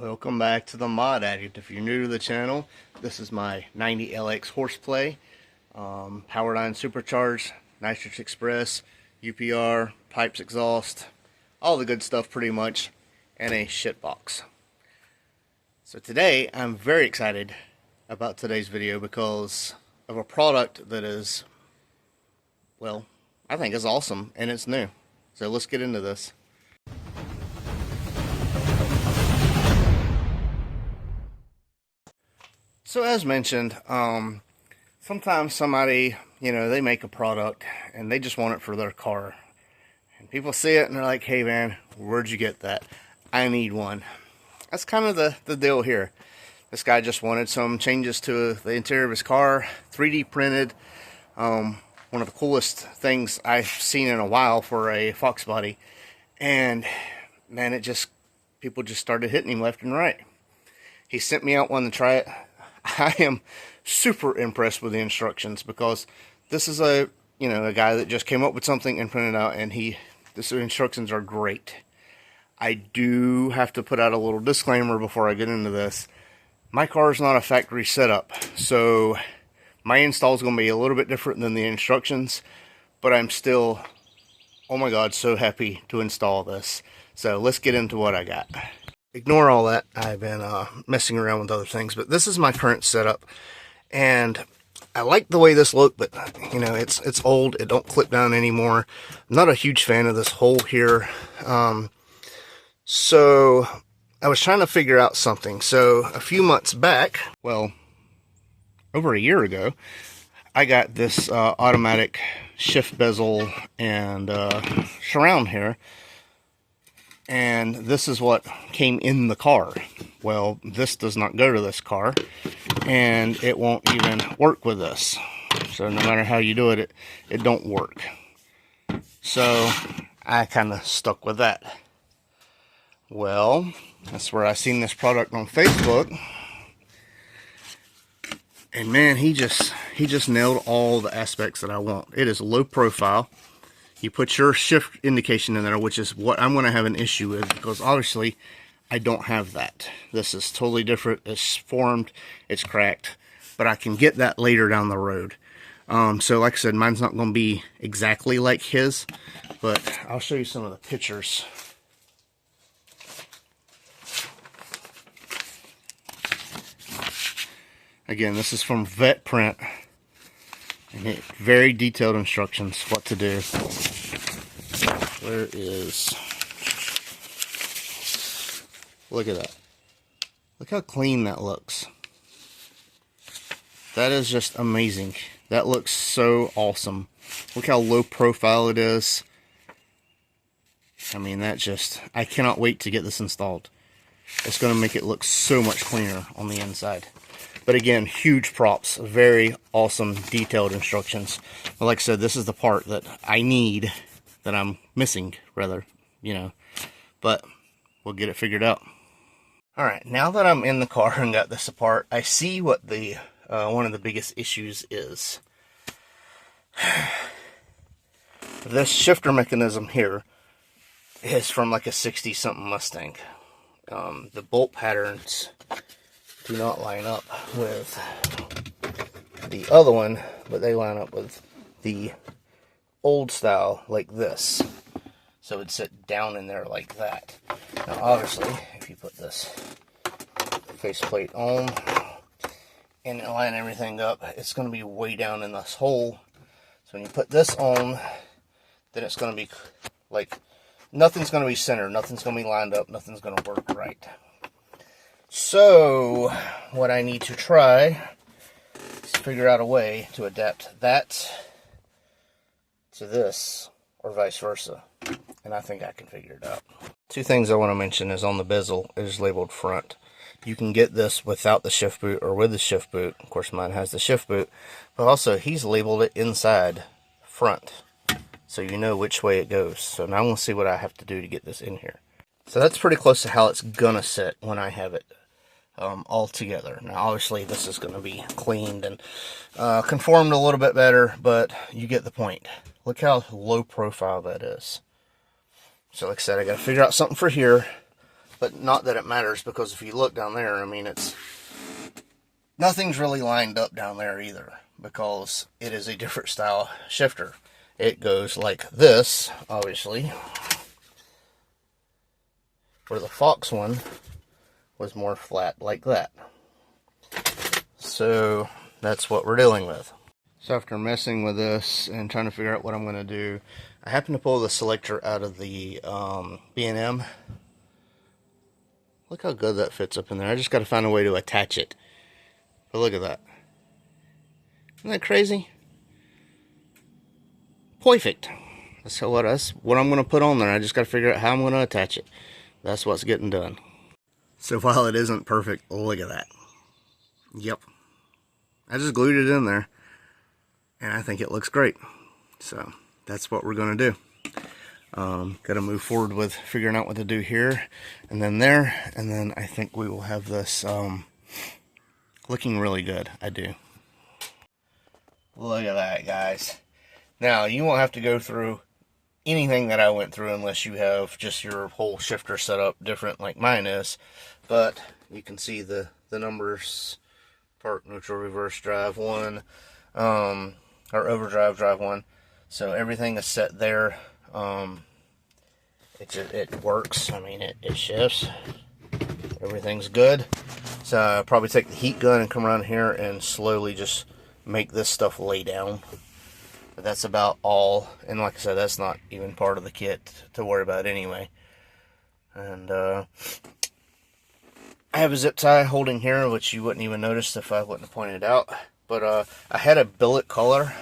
Welcome back to the Mod Addict. If you're new to the channel, this is my 90LX Horseplay, Powerline Supercharged, Nitrous Express, UPR, pipes exhaust, all the good stuff pretty much, and a shit box. So today, I'm very excited about today's video because of a product that is, well, I think is awesome, and it's new. So let's get into this. So as mentioned, sometimes somebody, they make a product and they just want it for their car. And people see it and they're like, hey man, where'd you get that? I need one. That's kind of the deal here. This guy just wanted some changes to the interior of his car, 3D printed. One of the coolest things I've seen in a while for a foxbody. And man, people just started hitting him left and right. He sent me out one to try it. I am super impressed with the instructions because this is a guy that just came up with something and printed it out, and the instructions are great. I do have to put out a little disclaimer before I get into this. My car is not a factory setup, so my install is going to be a little bit different than the instructions, but I'm still, oh my god, so happy to install this. So let's get into what I got. Ignore all that. I've been messing around with other things, but this is my current setup, and I like the way this looks, but it's old. It don't clip down anymore. I'm not a huge fan of this hole here. So I was trying to figure out something. So a few months back, well, over a year ago, I got this automatic shift bezel and surround here. And this is what came in the car. Well, this does not go to this car, and it won't even work with this. So no matter how you do it, it don't work. So I kind of stuck with that. Well, that's where I seen this product on Facebook, and man, he just nailed all the aspects that I want. It is low profile. You put your shift indication in there, which is what I'm going to have an issue with, because obviously I don't have that. This is totally different. It's formed, it's cracked, but I can get that later down the road. So like I said, mine's not going to be exactly like his, but I'll show you some of the pictures. Again, this is from Vet Print. And very detailed instructions what to do. Where is... Look at that. Look how clean that looks. That is just amazing. That looks so awesome. Look how low profile it is. I mean, I cannot wait to get this installed. It's going to make it look so much cleaner on the inside. But again, huge props. Very awesome, detailed instructions. But like I said, this is the part that I need, that I'm missing, rather, But we'll get it figured out. Alright, now that I'm in the car and got this apart, I see what the one of the biggest issues is. This shifter mechanism here is from like a 60-something Mustang. The bolt patterns do not line up with the other one, but they line up with the old style like this. So it'd sit down in there like that. Now obviously, if you put this faceplate on and line everything up, it's going to be way down in this hole. So when you put this on, then it's going to be like, nothing's going to be centered, nothing's going to be lined up, nothing's going to work right. So, what I need to try is figure out a way to adapt that to this, or vice versa. And I think I can figure it out. Two things I want to mention is on the bezel, it is labeled front. You can get this without the shift boot or with the shift boot. Of course, mine has the shift boot. But also, he's labeled it inside front, so you know which way it goes. So now I'm going to see what I have to do to get this in here. So that's pretty close to how it's going to sit when I have it all together. Now obviously this is going to be cleaned and conformed a little bit better, but you get the point. Look how low profile that is. So like I said, I got to figure out something for here. But not that it matters, because if you look down there, I mean, nothing's really lined up down there either, because it is a different style shifter. It goes like this, obviously, where the Fox one was more flat like that. So that's what we're dealing with. So after messing with this and trying to figure out what I'm going to do, I happen to pull the selector out of the B&M. Look how good that fits up in there. I just got to find a way to attach it. But look at that. Isn't that crazy? Perfect. That's what I'm going to put on there. I just got to figure out how I'm going to attach it. That's what's getting done. So while it isn't perfect, look at that. Yep. I just glued it in there, and I think it looks great. So that's what we're going to do. Got to move forward with figuring out what to do here and then there, and then I think we will have this looking really good. I do. Look at that, guys. Now, you won't have to go through anything that I went through unless you have just your whole shifter set up different like mine is. But you can see the numbers: park, neutral, reverse, drive 1, or overdrive, drive 1. So everything is set there. It works. I mean, it shifts. Everything's good. So I'll probably take the heat gun and come around here and slowly just make this stuff lay down. But that's about all. And like I said, that's not even part of the kit to worry about anyway. And I have a zip tie holding here, which you wouldn't even notice if I wouldn't have pointed it out. But I had a billet collar.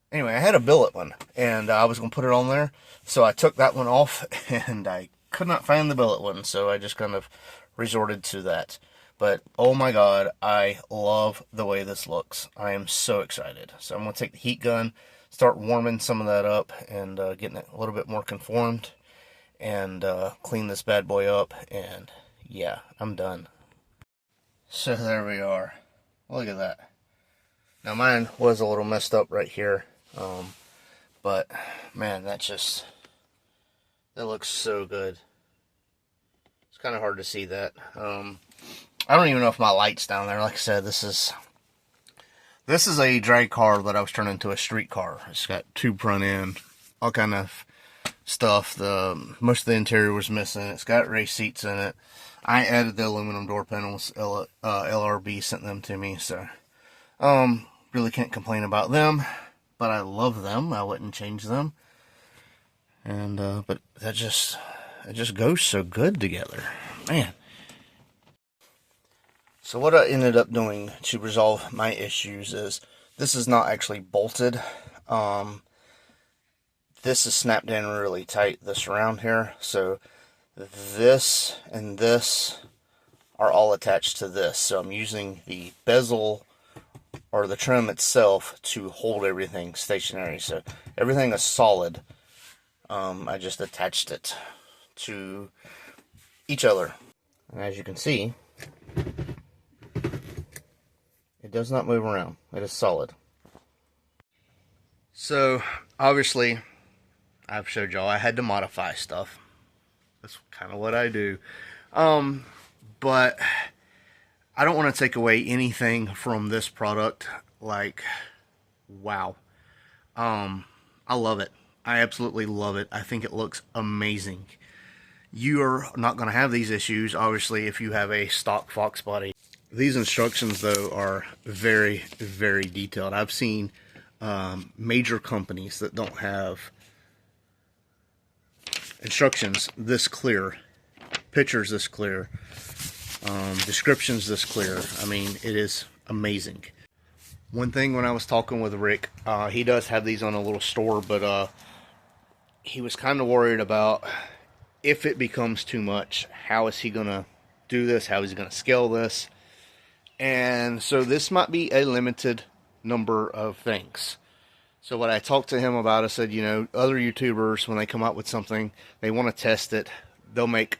Anyway, I had a billet one, and I was going to put it on there. So I took that one off, and I could not find the billet one. So I just kind of resorted to that. But, oh my god, I love the way this looks. I am so excited. So I'm going to take the heat gun, start warming some of that up, and getting it a little bit more conformed, and clean this bad boy up, and yeah, I'm done. So there we are. Look at that. Now mine was a little messed up right here, but man, that looks so good. It's kind of hard to see that. I don't even know if my light's down there. Like I said, this is a drag car that I was turning into a street car. It's got tube front end, all kind of stuff. Most of the interior was missing. It's got race seats in it. I added the aluminum door panels. LRB sent them to me, so really can't complain about them. But I love them. I wouldn't change them. And but it just goes so good together, man. So what I ended up doing to resolve my issues is, this is not actually bolted. This is snapped in really tight, this around here. So this and this are all attached to this. So I'm using the bezel or the trim itself to hold everything stationary. So everything is solid. I just attached it to each other. And as you can see, it does not move around. It is solid. So, obviously, I've showed y'all I had to modify stuff. That's kind of what I do. But I don't want to take away anything from this product. Like, wow. I love it. I absolutely love it. I think it looks amazing. You are not going to have these issues, obviously, if you have a stock foxbody. These instructions, though, are very, very detailed. I've seen major companies that don't have instructions this clear, pictures this clear, descriptions this clear. I mean, it is amazing. One thing, when I was talking with Rick, he does have these on a little store, but he was kind of worried about if it becomes too much, how is he going to do this? How is he going to scale this? And so this might be a limited number of things. So what I talked to him about, I said, you know, other YouTubers, when they come out with something, they want to test it. They'll make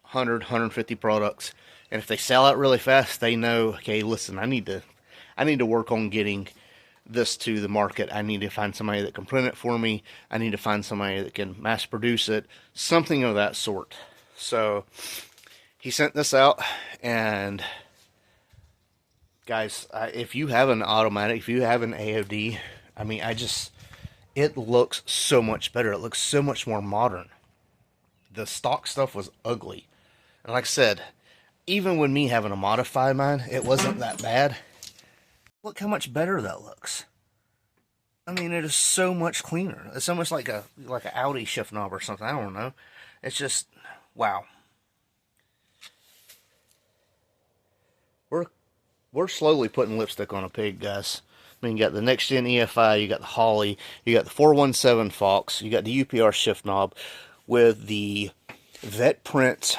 100, 150 products. And if they sell out really fast, they know, okay, listen, I need to work on getting this to the market. I need to find somebody that can print it for me. I need to find somebody that can mass produce it, something of that sort. So he sent this out, and guys, if you have an automatic, if you have an AOD, I mean, it looks so much better. It looks so much more modern. The stock stuff was ugly. And like I said, even with me having to modify mine, it wasn't that bad. Look how much better that looks. I mean, it is so much cleaner. It's almost like an Audi shift knob or something. I don't know. It's just, wow. We're slowly putting lipstick on a pig, guys. I mean, you got the next gen EFI, you got the Holly, you got the 417 Fox, you got the UPR shift knob with the vet print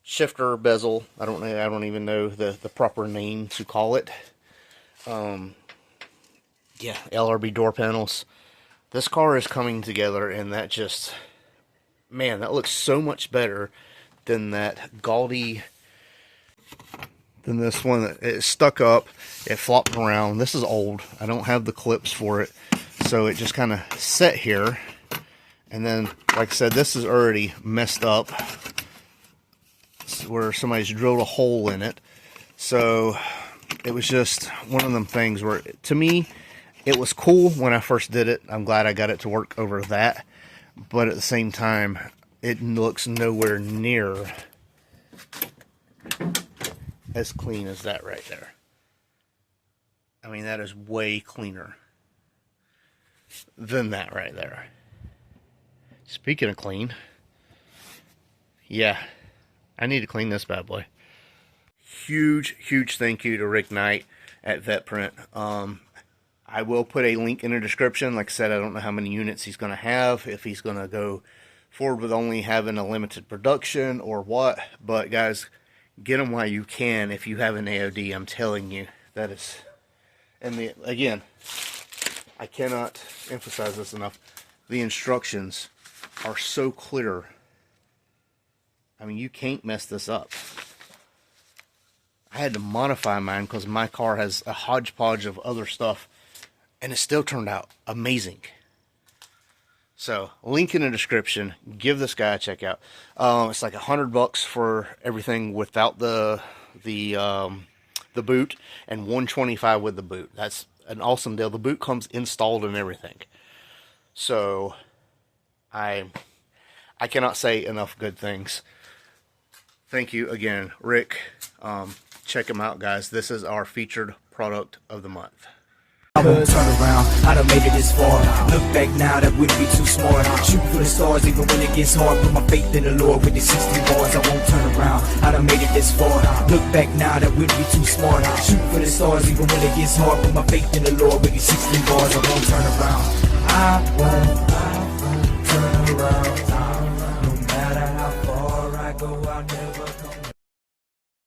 shifter bezel. I don't even know the proper name to call it. Yeah, LRB door panels. This car is coming together, and that just, man, that looks so much better than that gaudy, than this one that it stuck up, it flopped around. This is old. I don't have the clips for it, so it just kind of set here. And then, like I said, this is already messed up where somebody's drilled a hole in it. So it was just one of them things where, to me, it was cool when I first did it. I'm glad I got it to work over that. But at the same time, it looks nowhere near as clean as that right there. I mean, that is way cleaner than that right there. Speaking of clean, yeah, I need to clean this bad boy. Huge thank you to Rick Knight at VetPrint. I will put a link in the description. Like I said, I don't know how many units he's going to have, if he's going to go forward with only having a limited production or what. But guys, get them while you can. If you have an AOD, I'm telling you, that is, and again, I cannot emphasize this enough. The instructions are so clear. I mean, you can't mess this up. I had to modify mine because my car has a hodgepodge of other stuff, and it still turned out amazing. So, link in the description. Give this guy a check out. It's like $100 for everything without the boot, and $125 with the boot. That's an awesome deal. The boot comes installed and everything. So, I cannot say enough good things. Thank you again, Rick. Check him out, guys. This is our featured product of the month. I won't turn around, I done made it this far. Look back now, that wouldn't be too smart. Shoot for the stars even when it gets hard. Put my faith in the Lord with the 16 bars. I won't turn around, I done made it this far. Look back now, that wouldn't be too smart. Shoot for the stars even when it gets hard. Put my faith in the Lord with the 16 bars. I won't turn around, I won't turn around. No matter how far I go, I'll never come back.